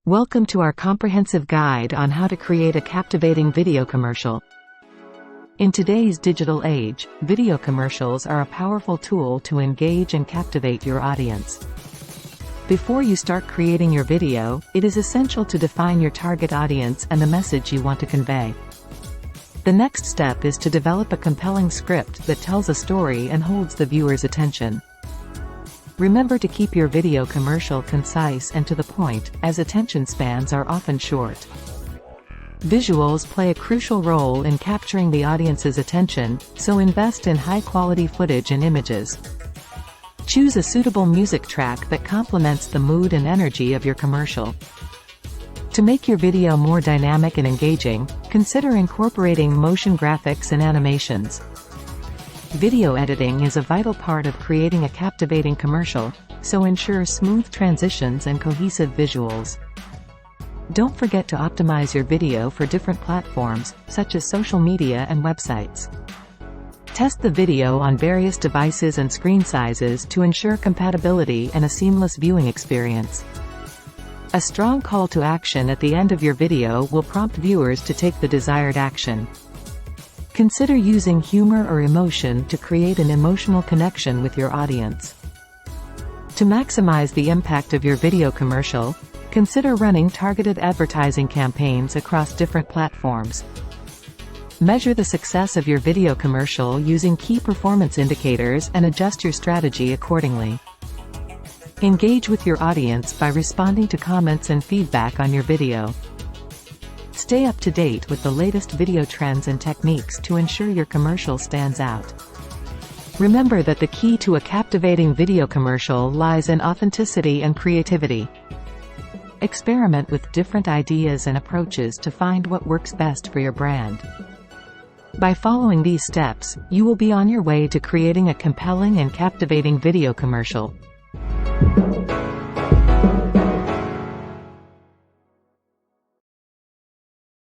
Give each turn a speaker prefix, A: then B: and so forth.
A: Welcome to our comprehensive guide on how to create a captivating video commercial. In today's digital age, video commercials are a powerful tool to engage and captivate your audience. Before you start creating your video, it is essential to define your target audience and the message you want to convey. The next step is to develop a compelling script that tells a story and holds the viewer's attention. Remember to keep your video commercial concise and to the point, as attention spans are often short. Visuals play a crucial role in capturing the audience's attention, so invest in high-quality footage and images. Choose a suitable music track that complements the mood and energy of your commercial. To make your video more dynamic and engaging, consider incorporating motion graphics and animations. Video editing is a vital part of creating a captivating commercial, so ensure smooth transitions and cohesive visuals. Don't forget to optimize your video for different platforms, such as social media and websites. Test the video on various devices and screen sizes to ensure compatibility and a seamless viewing experience. A strong call to action at the end of your video will prompt viewers to take the desired action. Consider using humor or emotion to create an emotional connection with your audience. To maximize the impact of your video commercial, consider running targeted advertising campaigns across different platforms. Measure the success of your video commercial using key performance indicators and adjust your strategy accordingly. Engage with your audience by responding to comments and feedback on your video. Stay up to date with the latest video trends and techniques to ensure your commercial stands out. Remember that the key to a captivating video commercial lies in authenticity and creativity. Experiment with different ideas and approaches to find what works best for your brand. By following these steps, you will be on your way to creating a compelling and captivating video commercial.